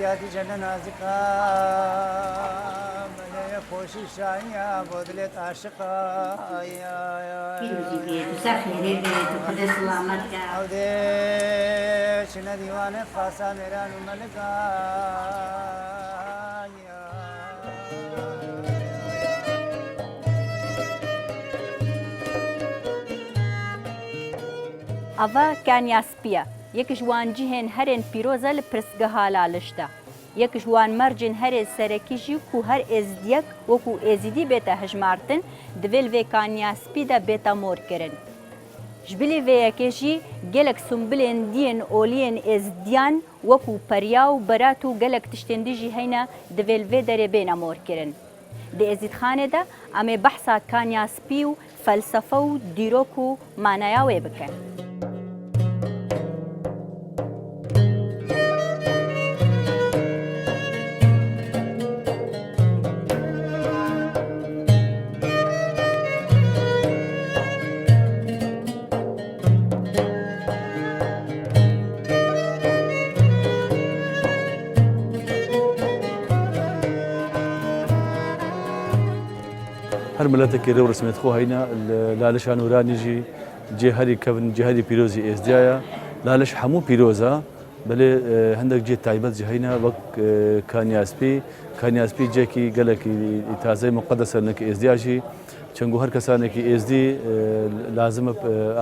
ازدیاتی جنن نازکا ملیه خوشی شایا بودلت عاشقا پیروزی بید و سخیری بید و خدا سلامت کرد او ده چنه دیوانه خاصا میران و ملکا ئەڤە کانیاسپیە یەکش وان جیهێن هەرێن پیرۆزە لە پرسگەها لالشدا یەکش وان مەرجن هەرێ سەرەکیژی و هەر ئێزدیەک وەکو ئێزیدی بێتە هەژمارتن دڤێل vê کانیاسپیدا بێتە مۆرکردن ji bilê vê yekê gelek sumbilên diyên oliyên êzdiyan wekû periya û berat û gelek tiştên dî jî heyne divê li vê derê bêne morkirin. Di êzîdxanê de em ê behsa kanyaspî û felsefe û dîrok û manaya wê bikin. هر ملتك رو رسمت خو هينا لالش نوراني جي جهري كفن جهري بيروزي ازديايا لالش حمو بيروزا بل عندك جي تايبت جي هينا وق كانياسبي جاكي قالك تازي مقدسه انك ازدياجي چنگو هر کسانه کی ازدی لازم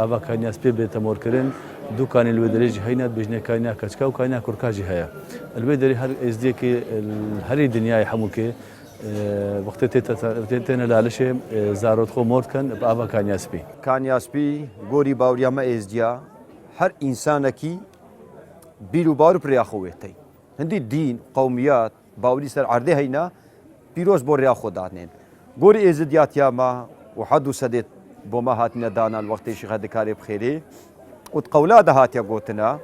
آوا کانیاسپی به تمور کردن دو کانی الودری جی هینا بجنه کانیا کچکا و کانیا کورکاجی هيا الودری هر ازدی کی هر دنیای حمو کی وقت تیتنا لالشه زارود خو مرد کن بآوا کانیاسپی گوری باوریامه ازدیا هر انسان کی بیرو بارو پریا خویتی هندی دین قومیات باوری سر عرضه هینا پیروز بوریا خودانین گوری ازدیات یاما و حدو سدت بوما هاتنا دانا الوقت شيخ دكاري بخيري وتقولا دهات يا قوتنا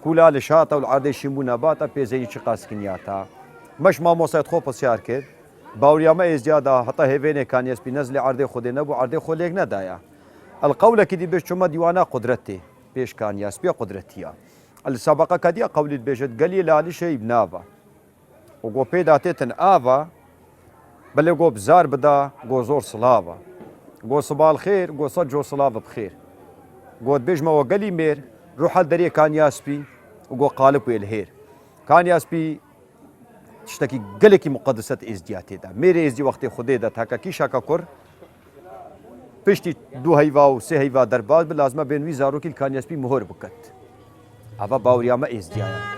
كولا لشاطه والعرض شيمونا باتا بيزي شقاس كنياتا مش ما موسيقى خو بسيار كد باورياما ازديادا حتى هيفين كانيس بنزل عرض خودنا بو عرض خوليك ندايا القولة كدي بيش شما ديوانا قدرتي بيش كانياس بيا قدرتيا السابقة كدي قولت بيشت قلي لالي شي بنافا وقو بيداتيتن آفا بل قو بزار بدا قو زور صلافا قو صباح الخير قو صجو صلافا بخير قو بيجما وقلي مير روح الدريه كانياس بي وقو قالب الهير كانياس بي تشتكي قلكي مقدسة ازدياتي دا ميري ازدي وقت خودي دا تاكا كي شاكا كور بشتي دو هيفا و سي هيفا درباز بلازمه بين وي زاروكي الكانياس بي مهور بكت هذا باورياما ازديايا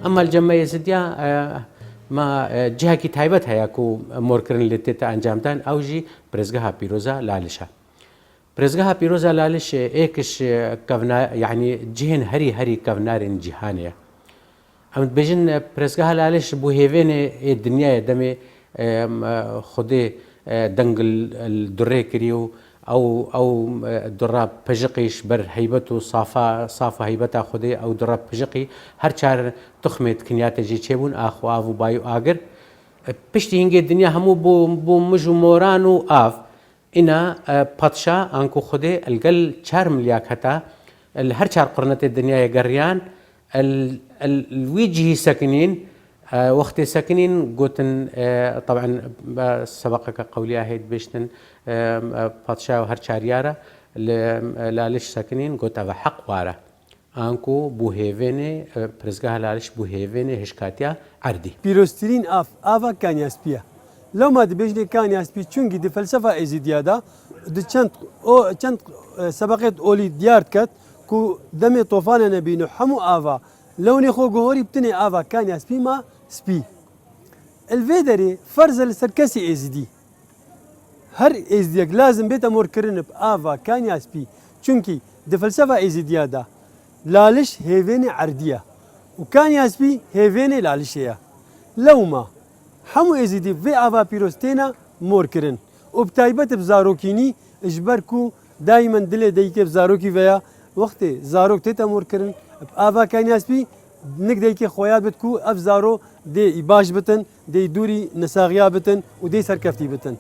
اما الجمعيه يزديا ما جهه کی تایبت هيا کو مورکرن لته انجام دان او جی برزگاه پیروزا لالشا برزگاه پیروزا لالش ایکش کفنا يعني جهن هري کفنارن جهانيه هم بجن برزگاه لالش بو هيفين الدنيا دمي خدي دنگل الدره كريو او درا پژقیش بر هیبت صافا هیبت خودی او درا پژقی هر چار تخمت کنیات جی چبون اخو او بایو اگر پشتی هنگی دنیا همو بو مجو موران و آف اینا پادشا انکو خودی الگل 4 ملیاک حتا هر چار قرنت الدنيا گریان الوجه ساكنين وقت ساكنين قوتن طبعا سبقك قولي هيد بيشتن بادشاه وهر شاريارة لالش ساكنين قوت أبا حق وارا أنكو بوهيفيني برزقها لالش بوهيفيني هشكاتيا عردي بيروسترين آفا كان ياسبيا لو ما دبيجني كان ياسبي چونكي دي فلسفة ازيديادا دي چند سبقت أولي ديارت كت كو دمي طوفان نبينو حمو آفا لوني خو جوهري بتني آفا كان ياسبي ما سبي الفيدري فرز السركسي ازدي هەر ئێزدیەک لازم بێتە مۆرکردن ئاوا کانیاسپی چونکی دفلسفە ئێزیدیادا لالش هێوێنێ عەردیە و کانیاسپی هێوێنێ لالشەیە لەوما هەموو ئێزیدی vê ئاوا پیرۆز تێنە مۆرکردن و بتایبەت بزارۆکینی ژبەر و دایمەن dilê دەیکێ zarokî veya wextê zarok tête mûrkirin ava kanyaspî nik deyekê xoya bit ku ev zaro dê baş bitin dê dûrî nesaxiya bitin û dê serkeftî bitin.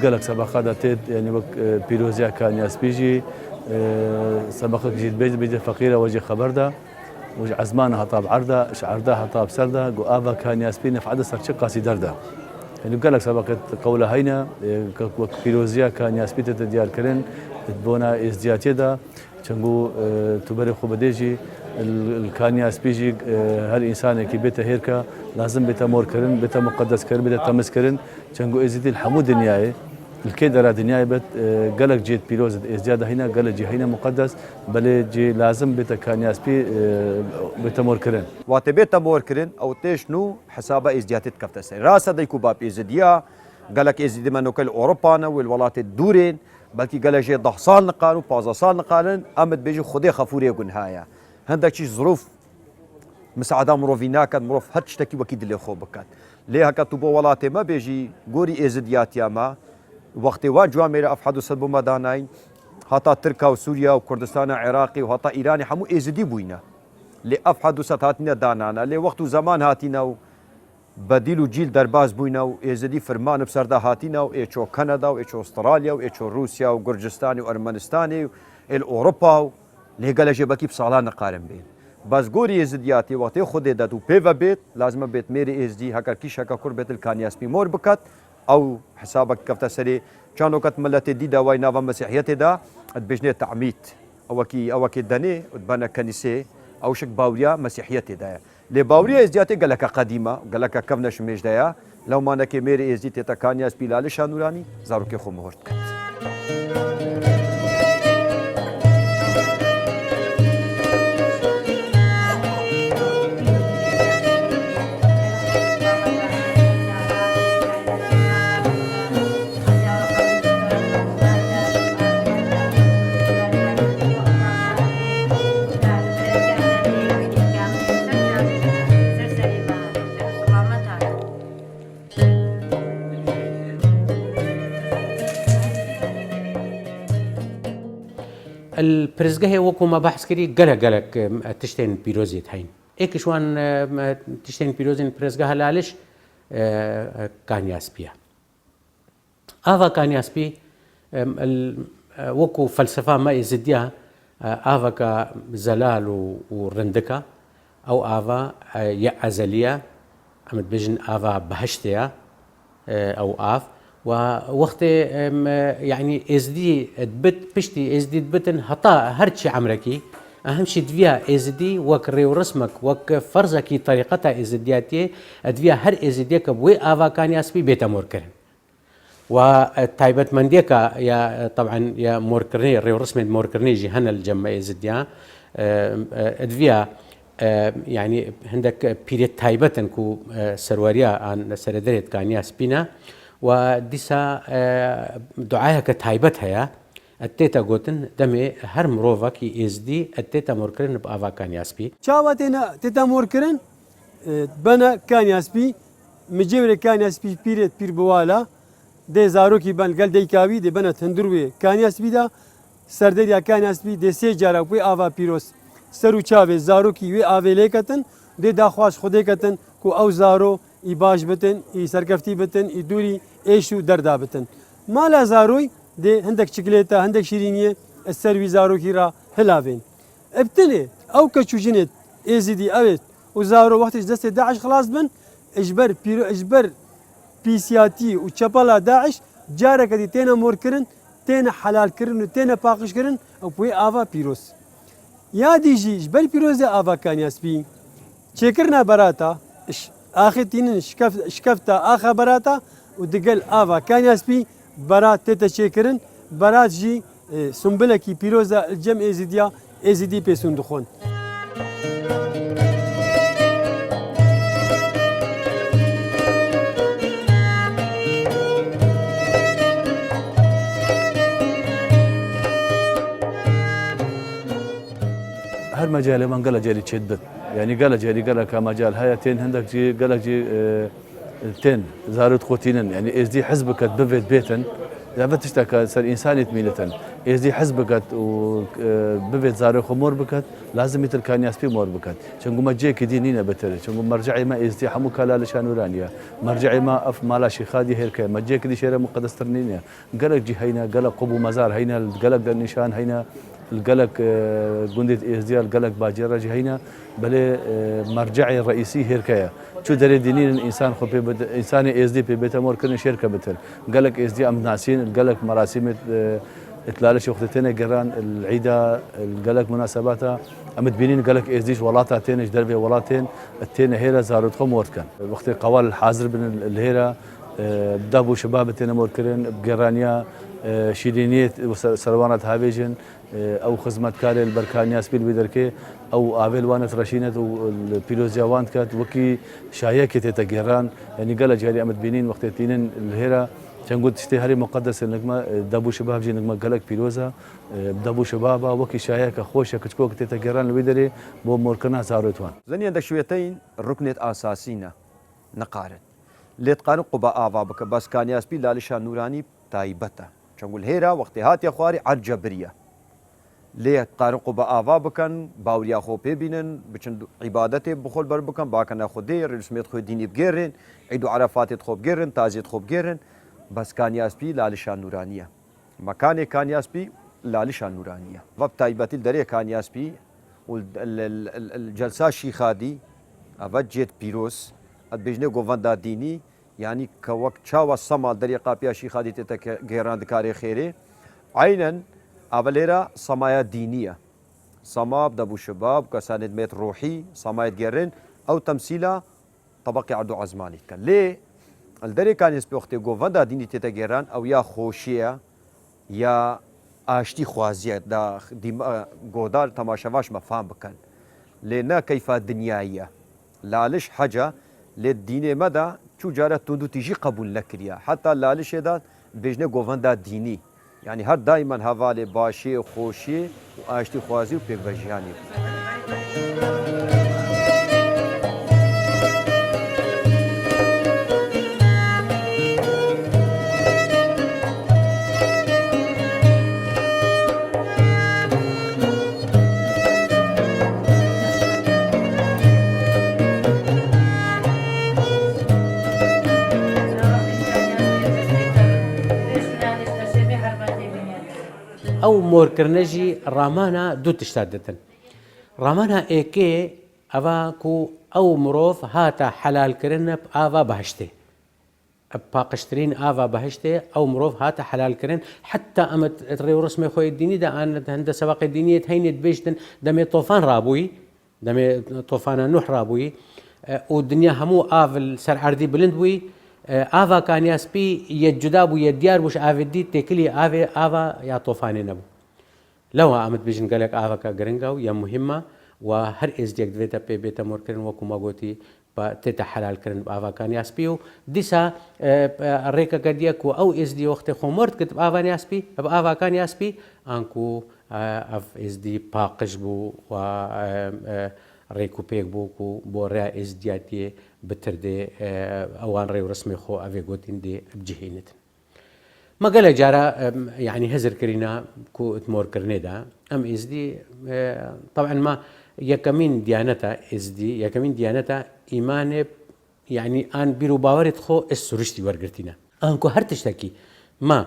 gelek sebaqada têt yani wek pîroziya kanyaspî jî sebaqek jî bêje feqîra ve jî xeber da û ji ezmana heta bi erda ji erda heta bi ser da got ava kanyaspî nef'ede ser çi qasî derda yani gelek sebaqet qewla heyne wek pîroziya kanyaspî tête diyarkirin bona êzdiyatiyê da çengo tu berê xwe bidê jî الكانياسپî jî her însanekî bête hêrka lazim bête morkirin bête muqedeskirin bête temizkirin çengo êzîdî li hemû dinyayê li kê dera dinyayê bet gelek cêt pîroz êzdiya de hîne gelek cî hîne muqedes belê cî lazim bête kanyaspî bête morkirin. Watê bête morkirin ew têş nû hesaba êzdiyatê dikefte ser. Rast e ku bap êzidiya gelek êzîdî me nokel Ewropane wê li welatê dûrên belkî gelek jê 10 sal niqarin û 15 sal niqarin em dibêjin Xwedê xefûrê gunhaya. هەندێکی ظروف مساعدا مرۆڤی ناکات مرۆڤ هەر شتێکی وەکی دلێ خۆ بکات لێ هەکات و بۆ وڵاتێ مەبێژی گۆری ئێزدیاتیامە وەختێ وا جوامێرە ئەف حەدوسەد بۆمە داناین هەتا ترکا و سووریا و کوردستانە عێراقی و هەتا ئیرانی هەموو ئێزدی بووینە لێ ئەف حەدوسەد هاتینە دانانە لێ وەخت و زەمان هاتینە و بەدیل و جیل دەرباز بووینە و ئێزدی فرمان بسەردا هاتینە و ئێچۆ کەنەدا و ئێچۆ ئوسترالیا و ئێچۆ رووسیا و گورجستانی و ئەرمەنستانی و ئۆروپا و لێگەلە ژێبەکی ساڵان نەقارن بێن بەس گۆری ێزدیاتی وەختەی خودێ دەت و پێوە بێت لازمە بێت مێری ئێزدی هەکەر کیشەکە کوڕ بێت کانیاسپی مۆر بکات ئەو حسابك کەفتە سەرێ چانۆکەت ملەتێ دیدا وای ناوە مەسیحیەتێدا ئەتبێژنێت تەعمید ئەوەکی دەنێ بەنە کەنیسێ ئەو شک باوریە مەسیحیەتێدایە لێ باوریە ئێزدیاتێ گەلەکە قەدیمە گەلەکە کەڤنە شمێژدایە لەومانەکێ مێری ئێزدی تێتە کانیاسپی لالە شانورانی زارۆکێ خۆ مهۆرت کرد. الپرزگاه وەکو ما بەحث کردی gelek tiştên pîrozê heyne êkî wan tiştên pîrozên pirêzgeha laliş kanyaspî ye ava kanyaspî wەkû felsefa me êzidiya aveka zelal û rindika ew ava ya ezeliye em dibêjin ava behiştê ye ew av ووقتي يعني ازدي دبت بشتي ازدي دبتن هطا هرشي عمركي اهم شيء دفيا ازدي وك ريو رسمك وك فرزكي طريقتها ازدياتي دفيا هر ازديك بوي افا كان ياسبي بيت موركرن وتايبت منديكا يا طبعا يا موركرني ريو رسمي موركرني جي هنا الجمع ازديا دفيا يعني عندك بيريت تايبتن كو سرواريا عن سردريت كان ياسبينا وديسا دعاها كتايبت هيا التيتا قوتن دمي هر مروفا كي ازدي التيتا موركرن بافا كان ياسبي چاوا تيتا موركرن بنا كان ياسبي مجيور كان ياسبي بيرت بير بوالا دي زاروكي بان قال دي كاوي دي بنا تندروي كان ياسبي دا سردريا كان ياسبي دي سي جارا بي افا بيروس سرو چاوي زاروكي وي افي ليكتن دي داخواش خوديكتن كو او زارو ای باش بتن ای سرکفتی بتن ای دوری ایشو دردا بتن مالا زاروی ده هندک چکلیتا هندک شیرینیه السروی زارو کی را هلاوین ابتنی او کچوجنت ازدی اوت و زارو وقتش دست داعش خلاص بن اجبر پیسیاتی و چپلا داعش جاره کدی تینا مور کرن تینا حلال کرن و تینا پاکش کرن او پوی آوا پیروز یادی جی اجبر پیروز آوا کانیاسپی تشكرنا براتا آخر تين شكفتا آخر براتا ودقل آفا كان يسبي برات تتا شكرن برات جي سنبلكي بيروزا الجم إزيديا إزيدي بيسون دخون. هر مجال من قال جالي تشدد يعني قال جالي قال كمجال هيا تين هندك جي قال جي تين زارت خوتينن يعني إزدي حزبك بفيت بيتن إذا بتشتكى صار إنسان يتميلتن إزدي حزبك وبفيت زاري خمور بكت لازم يتل كان يسبي مور بكت شنقول ما جيك دينينا بتر شنقول مرجعي ما إزدي حموك لا لشانورانيا مرجعي ما أف مالا شيخادي هيرك ما جيك دي شيرة مقدس ترنينيا قالك جي هينا قالك قبو مزار هينا قالك در نشان هينا القلق جندة إزديال القلق باجرة جهينا بل مرجعي الرئيسي هيركيا شو دري دينين الإنسان خو إنسان إزدي ببيت أمور كنا شركة بتر قلق إزدي أم ناسين القلق مراسم إتلالش وقتنا جران العيدة القلق مناسباتها أم تبينين قلق إزديش ولاتا تينش دربي ولاتين التين هيرا زارت خو مورد كان وقت قوال الحاضر بين الهيرا بدابو شباب تينا موركرين بجرانيا شيرينية سروانة هافيجن أو خدمة كاري البركانيا سبيل بدركي أو أبل وانت رشينة والبيلوزيا وانت كات وكي شايكة تتجران يعني قال جاري أمد بينين وقت تينين الهيرة كان قلت اشتهاري مقدس النجمة دابو شباب جي نجمة قالك بيلوزا دابو شبابا وكي شايكة خوشة كتكوك تتجران البدري بو موركنا زاروتوان زني عندك شويتين ركنة أساسينا نقارن لتقارن قباء آفا بس كان ياسبي لالشان نوراني تايبته چنگول هيرا وقت هاتي خواري عجبريه ليه قارن قباء آفا بكن باوريا خو ببينن بچن عبادته بخول بر بكن باكن خودي رسميت خو ديني بگيرن عيدو عرفات خو بگيرن تعزيت خو بگيرن بس كان ياسبي لالشان نورانيه مكان كان ياسبي لالشان نورانيه وب تايبتي الدريه كان ياسبي والجلسه شيخادي اوجت بيروس ادبجنه گووندا ديني يعني كوقت شاوى السما دريقة بيا شيخادي تتك غيران دكاري خيري عينا أوليرا سمايا دينية سما بدبو شباب كساند ميت روحي سمايا جيرين أو تمثيلا طبقي عدو عزماني كان ليه الدري كان يسبي وقتي غوفندا ديني تتك غيران أو يا خوشية يا آشتي خوازية دا غودار تماشاواش مفهوم بكن لنا كيف دنياية لالش حاجة للدين مدى شو جارة تندو تيجي قبول نكريا حتى لالش هذا بيجنا غوفندا ديني يعني هر دائما هوالي باشي خوشي وآشتي خوازي وبيك بجياني أو موركرنجي رامانا دو تشتادتن رامانا إيكي أفاكو أو مروف هاتا حلال كرن بآفا بهشته باقشترين آفا بهشته أو مروف هاتا حلال كرن حتى أمت تريو رسمي خوي الديني دا أن هند سواق الدينية هينت بيشتن دمي طوفان رابوي دمي طوفان نوح رابوي والدنيا همو آفل سر عردي بلندوي آفا كان ياسبي يجداب ويديار وش آفدي تكلي آفا يا طوفاني نبو لو عمد بيجن قالك آفا كجرينجاو يا مهمة وهر إزديك دويتا بيتا موركرن وكما قوتي تتا حلال كرن آفا كان ياسبيو ديسا الريكا قديك أو إزدي وقت خمرت كتب آفا ياسبي آفا كان ياسبي أنكو أف إزدي باقش بو و ريكو بيك بوكو بورا إزدياتي بتردي أوان ريو رسمي خو أفي قوتين دي بجهينت ما قال جارا يعني هزر كرينا كو اتمور كرنيدا أم إزدي طبعا ما يكمين ديانتا إزدي يكمين ديانتا إيمان يعني آن بيرو باورت خو السرشتي ورقرتينا أنكو هر تشتكي ما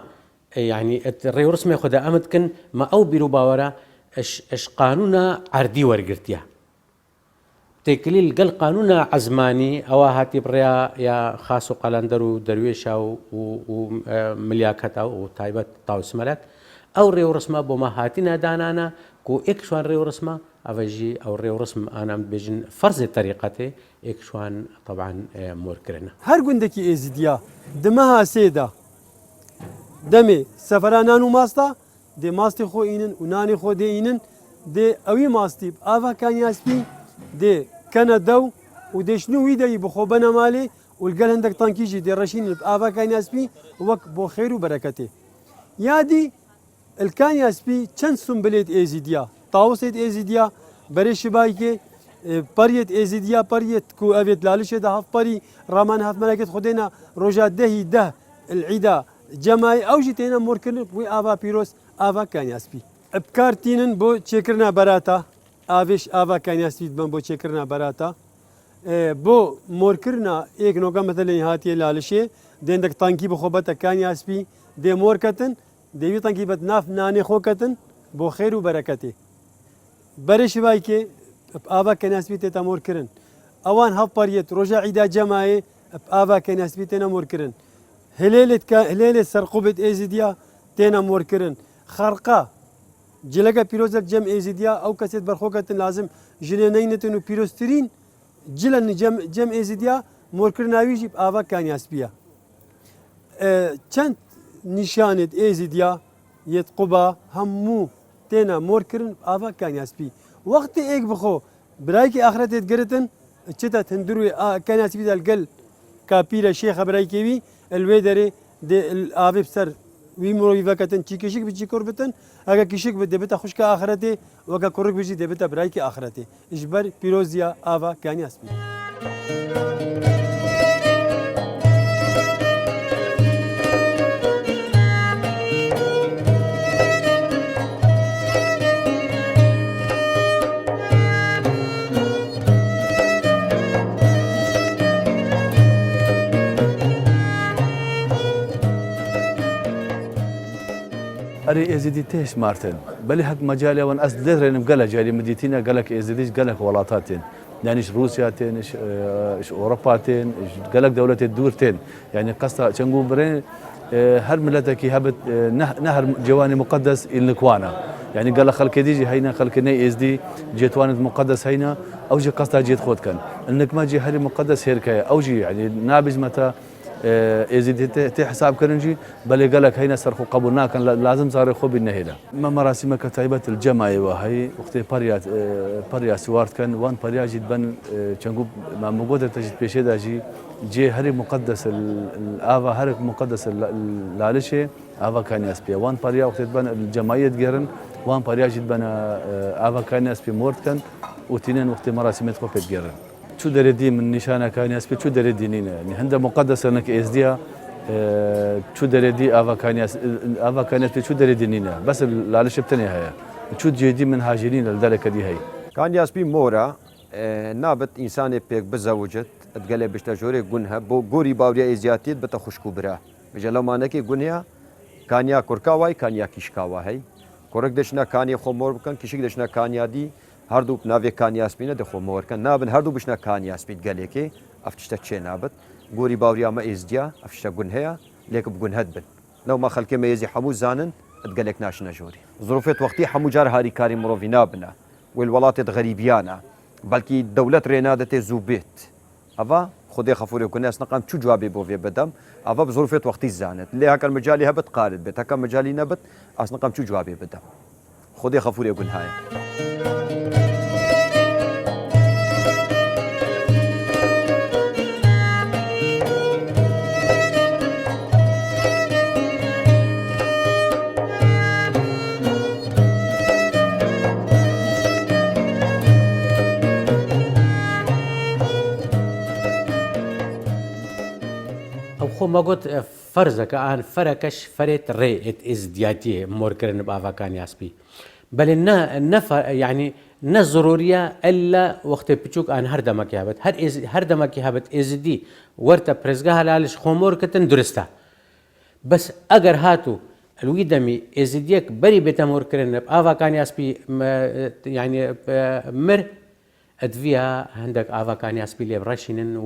يعني الريو رسمي خو دا أمدكن ما أو بيرو باورا اش قانونا عردي ورقرتيها تكليل قال قانون عزماني أو هاتي بريا يا خاصو قلندرو درويشة وملياكتا وتايبت طاوس ملك أو ريو رسمة بما هاتنا دانانا كو إكشوان ريو رسمة أفجي أو ريو رسم أنا بيجن فرز طريقته إكشوان طبعا موركرنا هر گوندێکی ئێزیدیا دمەها سێدا دەمێ سەفەرانان و ماستا دێ ماستی خۆ ئینن و نانی خۆ دێئینن دێ ئەوی ماستی ئاڤاکانی یاسپی دێ کەنە دەو و دێشن و وی دەوی بخۆ بەنە مالێ و لەگەل هەندێک تانکیژی دێڕەشین ئاڤاکانی یاسپی وەک بۆ خێر و بەرەکەتێ یادی الکان یاسپی چەند سومبلێت ئێزیدیا تاوسێت ئێزیدیا بەرێ شبایکێ پەریت ئێزیدیا پەریت کو ئەوێت لالشێدا هەف پەری ڕامان هەف مەلەکەت خودێنە ڕۆژا دەهی دە العیدا جەمای ئەوژی تێنە مۆرکردن بووی ئاوا پیرۆز ئاوا کانیاسپی ئەبکارتینن بۆ چێکردنا بەراتە ئاوێش ئاوا کانیاسپیت بن بۆ چێکردنا بەراتە بۆ مۆرکردنا ئێک نۆگە مەتەلەی هاتیە لالشێ دێندەک تانکی بخۆبەتە کانیاسپی دێ مۆرکەتن دەوی تانکی بەت ناف نانێ خۆکەتن بۆ خێر و بەرەکەتێ بەرێ شبایکێ ئاوا کەناسپی تێتە مۆرکردن ئەوان هەڵپەریت ڕۆژە عیدا جەمایێ ئاوا کەناسپی تێنە مۆرکردن هلێلێت سەرقوبێت ئێزیدیا تێنە مۆرکردن خەرقا جلەکە پیرۆزەک جەم ئێزیدیا ئەو کەسێت بەرخۆکەتن لازم ژنێ نەینەتن و پیرۆستترین جلە جەم ئێزیدیا مۆرکردناویژی ئاوا کانیاسپیە چەند نیشانێت ئێزیدیا یەت قوبا هەموو تێنە مۆرکردن ئاوا کانیاسپی وەختی ئێک بخۆ برایکی ئاخرەتێت گرتن چتە هەندروی کانیاسپیدا لەگەل کاپیرە شێخە برایکێوی الوێ دەرێ ئاوێ سەر وی مرۆڤەکەتن چی کشک بچی کوڕ بتن ئەگە کشک بێ دەبێتە خوشکە ئاخرەتێ وەگە کوڕک بژی دەبێتە برایکی ئاخرەتێ ژبەر پیرۆزیە ئاوا کانیاسپی أري إزيدي تيش مارتن بلي حق مجالي وان أصل درين بقلة جالي مديتينا قالك إزيديش قالك ولاتاتين يعني إيش روسياتين إيش أوروباتين إيش قالك دولة الدورتين يعني قصة شنقول برين هر ملتك هبت نهر جواني مقدس النكوانا يعني قال خلك ديجي هينا خلك ني إزدي جيتوان مقدس هينا أو جي قصة جيت خود كان إنك ما جي هري مقدس هيركاية أو جي يعني نابج متى إذا تي حساب كرنجي بل قالك هينا سرخو قبولنا كان لازم صار خو بالنهيله ما مراسم كتايبه الجماعه وهي وقت بريا سوارت كان وان بريا جد بن تشنقوب ما موجوده تجد بيشيدا جي هري مقدس الآفا هري مقدس لالشي آفا كان يسبي وان بريا وقت بن الجماعيه تقرن وان بريا جد بن آفا كان يسبي مورت كان وتنين وقت مراسم تخو بتقرن شو دريدي من نشانه كان يسبي شو دريدي نينا يعني هنده مقدس انك ازديا شو دريدي افا كان يسبي شو دريدي نينا بس لا شبتني هي شو جدي من هاجرين لذلك دي هي كان يسبي مورا نابت انسان بيك بزوجت تقلي بشتجوري جنها بو غوري باوريا ازياتيت بتخشكو برا بجلو مانكي جنيا كان يا كركاواي كان يا كيشكاوا هي كورك دشنا كان يا خمور بكن كيشك دشنا كان يا دي هردو ناوی کانیاسپینه دخو مورکن نابن هردو بشنا کانیاسپید گله که افتشتا چه نابت گوری باوریا ما ازدیا افتشتا گنهیا لیک بگنهد بن لو ما خلک میزی حمو زانن اتقلك ناشنا جوري ظروفات وقتي حمو جار هاري كاري مروفي نابنا والولات غريبيانا بلكي دولة رينادة زوبيت افا خدي خفوري وكناس نقام شو جوابي بوفي بدم افا بظروفات وقتي زانت اللي هكا المجالي هبت قارد بيت هكا مجالي نبت اصلا نقام شو جوابي بدم خدي خفوري وكنهايا خو ما قلت فرزك الآن فركش فريت ريت ازدياتي موركرن بافاكان ياسبي بل يعني ضرورية إلا وقت بتشوك أن هردمك يهبت هردمك يهبت ازدي ورتا برزقها لالش خمور كتن درستا بس أجر هاتو الويدمي ازديك بري بيتا موركرن بافاكان ياسبي يعني مر ادفيا عندك افاكان ياسبي اللي برشينن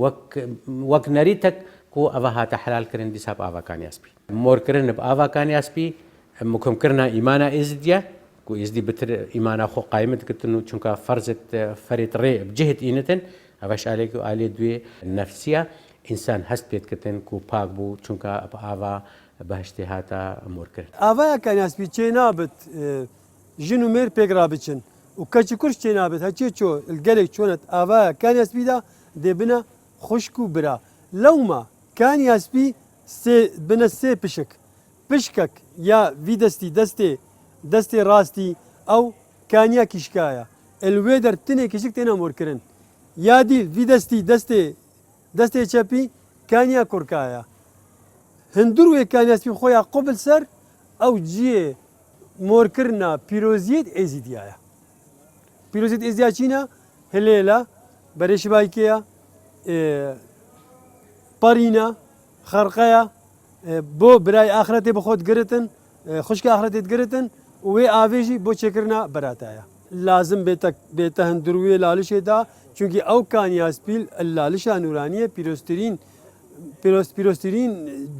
وك نريتك كو أفها تحلال كرن دي ساب آوا كان ياسبي مور كرن بآوا كان ياسبي مكم كرنا إيمانا إزديا کو ئێزدی بتر ئیمانە خۆ قایمتکردن و چونکە فەرزت فەرێت ڕێ بجهت ئینەتن ئەوەش ئالێک و ئالێ دوێ نەفسیە ئینسان هەست پێتکردن و پاک بوو چونکە ئاوا بەهشتێ هاتە مۆرکرد. ئاوایە کانیاسپی چێ نابێت ژن و مێر پێکرا بچن و کەچی کوش چێ نابێت هەچێ چۆ گەلێک چۆنت ئاوایە کانیاسپیدا دێبنە خوشک و برا لەومە کانیاسپی بنە سێ پشک پشکک یا وی دەستێ ڕاستی ئەو کانیا کیشکایە ئەلوێ دەرتنێ کشک تێنە مۆرکردن یادی وی دەستێ چەپی کانیا کورکایە هەندوو وێ کانیاسپی خۆیان قوبل سەر ئەو جێ مۆرکردنا پیرۆزیت ئێزیدیایە پیرۆزیت ئێزیا چینە هەلێلە بەرێشبایکەیە پەرینە خەرقەیە بۆ برای ئاخرەتێ بخۆت گرتن خوشکە ئاخرەتێت گرتن وێ ئاوێژی بۆ چێکردنا بەراتایە لازم بێتە هەندروێ لالشێدا چونکی ئەو کانیاسپیل لالشا نورانیە پیرۆستترین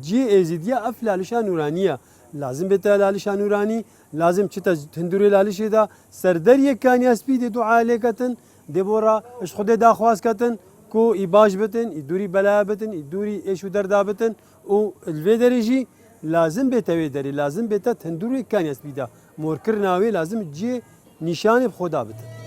جێ ئێزیدیە ئەف لالشا نورانیە لازم بێتە لالشا نورانی لازم چتە هەندروێ لالشێدا سەردەریە کانیاسپی دێ دوعالێکەتن دێبۆڕە ئەش خودێ داخوازکەتن کو ئی باش بتن ئی دووری بەلا بتن ئی دووری ئێش و دەردا بتن و لێ دەرێژی لازم بێتەوێ دەری لازم بێتە هەندووی کانیاسپیدا مۆرکرد ناوێ لازم جێ نیشانی خۆدا بتن.